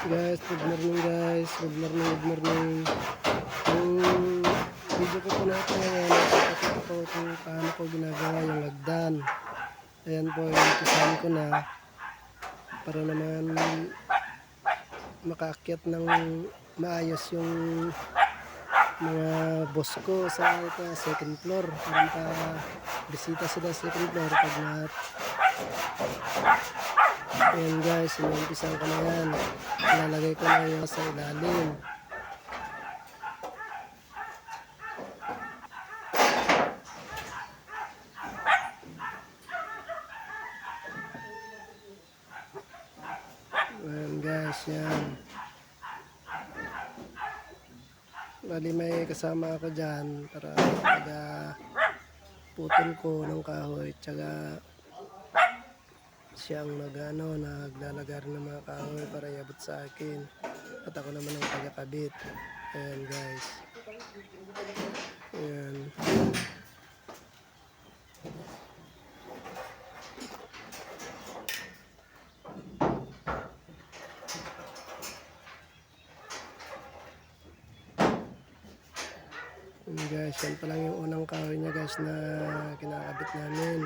Guys, good morning guys. Good morning, good morning. Yung video ko po natin ngayon, ipapakita ko kung paano ko ginagawa yung hagdan. Ayan po, yung pisahan ko na para naman makaakyat ng maayos yung mga boss ko sa second floor. Para pa bisita sila sa second floor pag lahat. Ayan guys, inumpisan ko na yan. Ilalagay ko na yun sa ilalim. Ayan guys, yan. Bali may kasama ako dyan para taga putol ko ng kahoy. Tsaga siyang naglalagar ng mga kahoy para iabot sa akin. At ako naman ang taga-kabit. Ayan guys. Ayan. Guys, yan pa lang yung unang kahoy niya guys na kinakabit namin.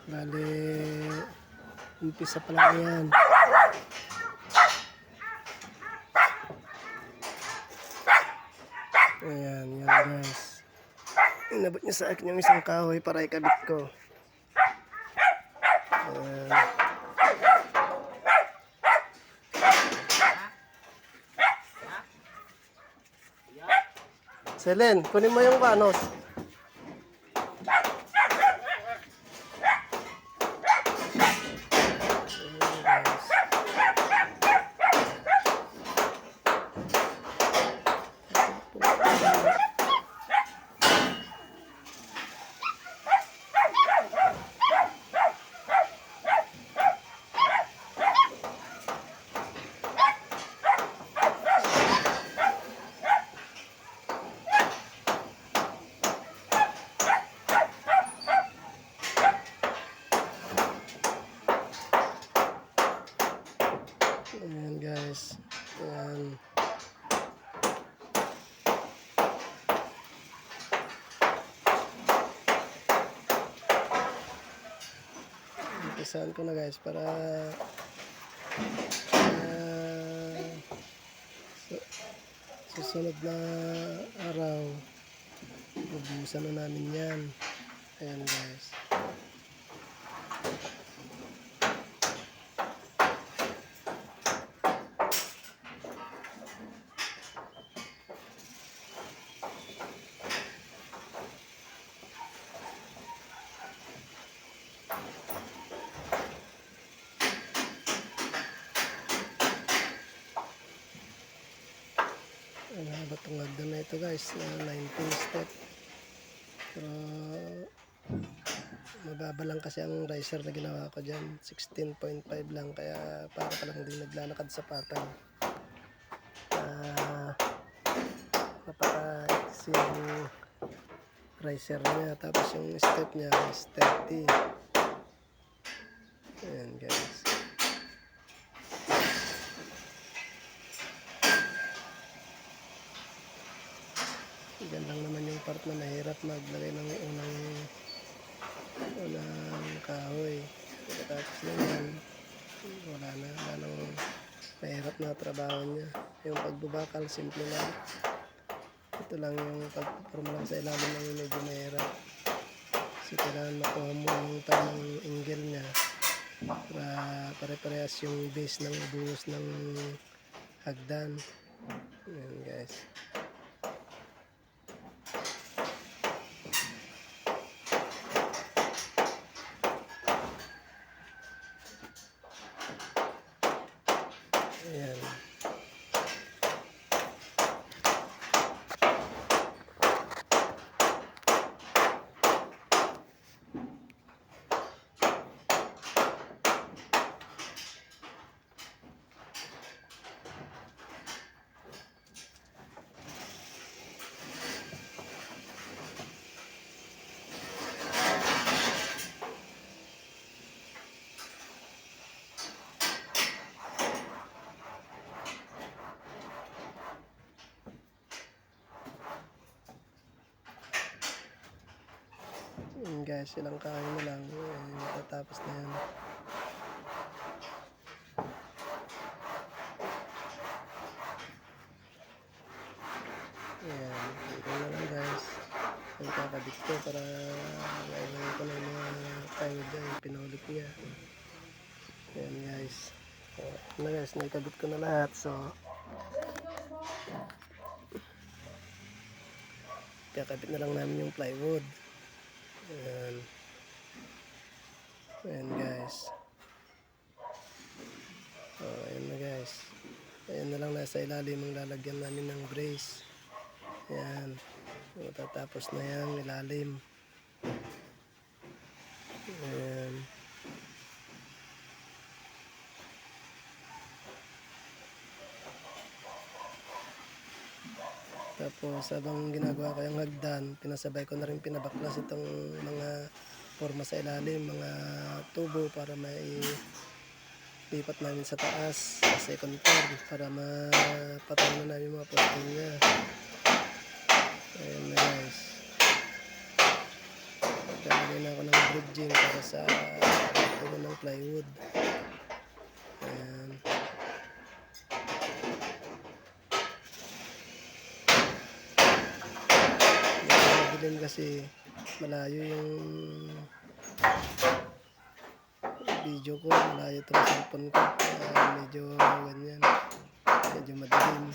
Bali, umpisa pa lang yan. Ayan, yan guys. Inabot niya sa akin yung isang kahoy para ikabit ko. Ayan. Selen, kunin mo yung panos. Ayan guys. Ayan. Umpisahan ko na guys para susunod na araw bubusan na namin yan. Ayan guys. Ang haba itong hagdan na ito guys, na 19 step. Pero mababa lang kasi ang riser na ginawa ko dyan, 16.5 lang, kaya para ka lang din naglalakad sa patag. Napaka-easy yung riser niya, tapos yung step niya is 30. Ayan guys. Yan lang naman yung part na mahirap maglagay ng unang kahoy. Tapos na yan, wala nang mahirap na trabaho niya. Yung pagbubakal, simple lang. Ito lang yung pagporma lang sa ilalim ng medyo mahirap. Kasi kailangan makuha mo yung tamang angle niya para pare-parehas yung base ng buhos ng hagdan. Ayan guys. Ayan. Ayan guys, ilang kain na lang. Matatapos na yan. Ayan, ito na lang guys. Ang kakabit ko para maiwan ko na yung mga plywood dyan. Pinulit niya. Ayan guys. So, na guys, naikabit ko na lahat. So, kakabit na lang namin yung plywood. Ayan. Ayan guys. So, ayan na guys. Ayan na lang nasa ilalim ang lalagyan namin ng brace. Ayan. Matatapos na yung ilalim. Ayan. Tapos habang ginagawa ko yung hagdan, pinasabay ko na rin pinabaklas itong mga forma sa ilalim, mga tubo para may lipat namin sa taas, sa second floor para mapatay na namin mga posting niya. Ayan na guys. Lalagay na ako ng bridging para sa tubo ng plywood. Ayan. Madilim kasi malayo yung video ko, malayo itong cellphone ko. Medyo ganyan. Medyo madilim.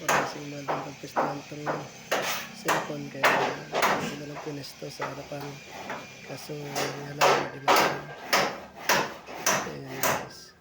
Wala kasing madaling pagpistuhan itong cellphone kaya hindi na lang pinesto sa harapan. Kaso nga lang, medyo madilim. Ayan guys.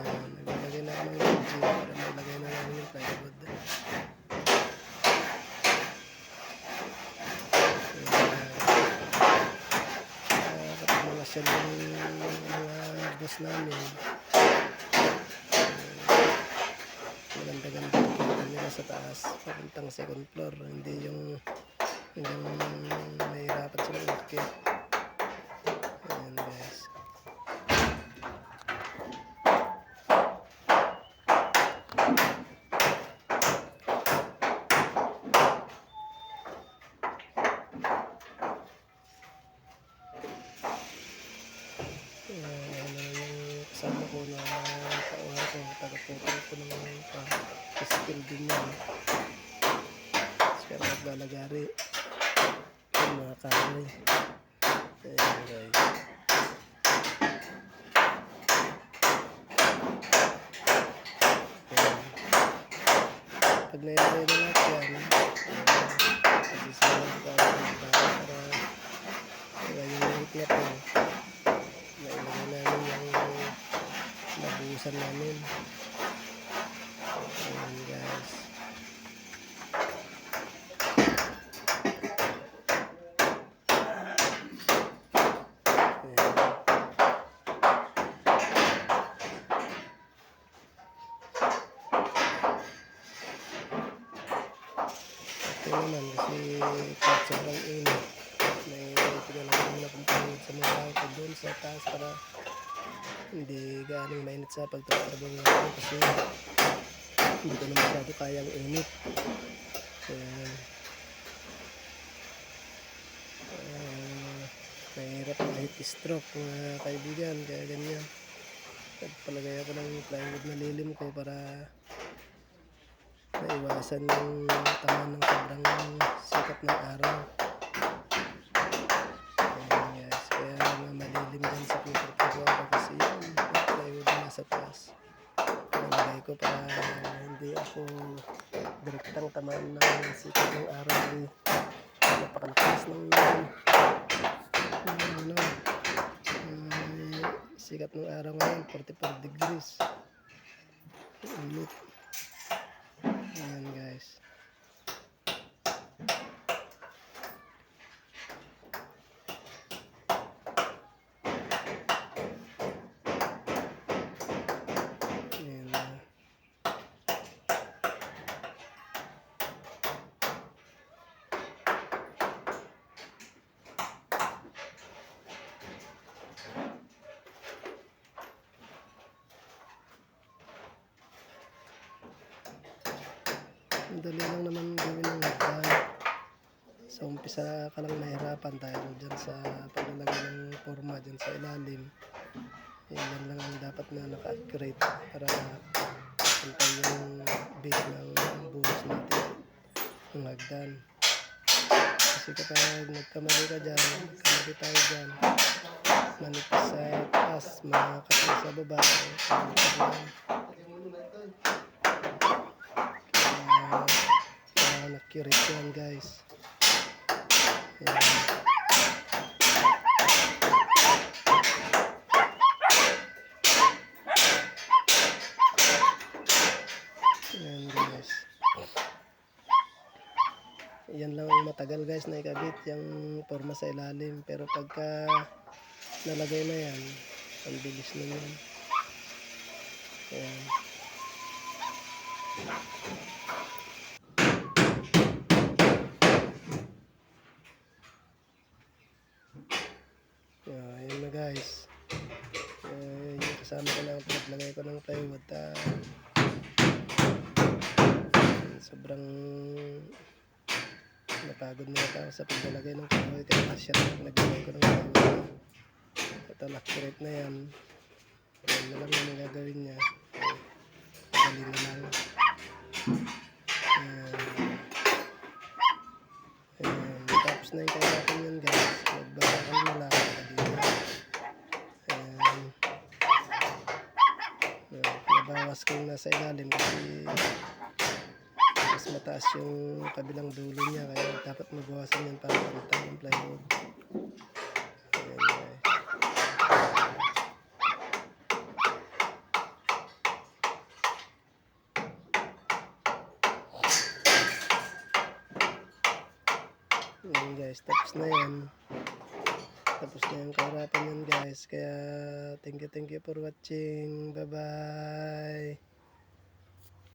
Ayan, naglalagay na ako ng bridging para mailagay na namin yung plywood. Kapag yung mga boss namin, maganda-ganda yung nila sa taas papuntang second floor, hindi yung hanggang mahirapan sila umakit. Ayan guys. Ayan na yung kasama ko na kauha ko, taga-photo ko ng pa-skill din yan. Kaya maglalagari yung mga kahoy. Ayan guys. Ayan. Pag nailagay na lahat yan, pag-isalan ko para yung itlap ko, nailagay namin yung nabuhusan namin. Ayan guys. Ito naman kasi kahit sobrang init, may pinalagay na pang sa mga tao doon sa taas para hindi gaano mainit sa pagtatrabaho natin kasi hindi ko na masyado kayang init. Ayan. Mahirap na heat stroke mga kaibigan, kaya ganyan. Nagpalagay ako ng plywood na lilim ko para maiwasan yung tama ng sobrang sikat ng araw. Ayan guys, kaya malilim dyan sa pinagpagawa ko kasi yung plywood na sa taas. Nalagay ko para hindi ako direktang tamaan ng sikat ng araw. Napakalakas ng sikat ng araw ngayon, 44 degrees. Init. Ayan guys. Ayan na. Ang dali lang naman gawin ng hagdan. sa umpisa ka lang nahirapan dahil dyan sa paglalagay ng forma dyan sa ilalim. Yan lang ang dapat na naka-accurate para pantay yung base ng buhos natin ng hagdan. Kasi kapag nagkamali ka dyan, nagkamali tayo dyan, manipis sa taas, makakapal sa baba, kaya accurate yan guys. Yan. Yan guys. Yan lang ang matagal guys na ikabit yung forma sa ilalim, pero pagka nalagay na yan, ang bilis na yan. Ayan. Ayan na guys. Yung kasama ko na paglagay ko ng plywood. Sobrang napagod na ako sa paglalagay ng plywood, kaya siya naglagay ko ng plywood. Ito accurate na yan. Ayan na lang yung gagawin niya. Dali na lang. Ayan. Tapos na yung kahirapan yan guys. Magbabakal na lang. Dali na. Ayan. Nabawas ko yung nasa ilalim kasi mas mataas yung kabilang dulo niya, kaya dapat mabawasan yan para pantay yung plywood. Ayan guys. Ayan guys, tapos na yan. Tapos na yung kahirapan yan guys. Kaya thank you for watching. Bye bye.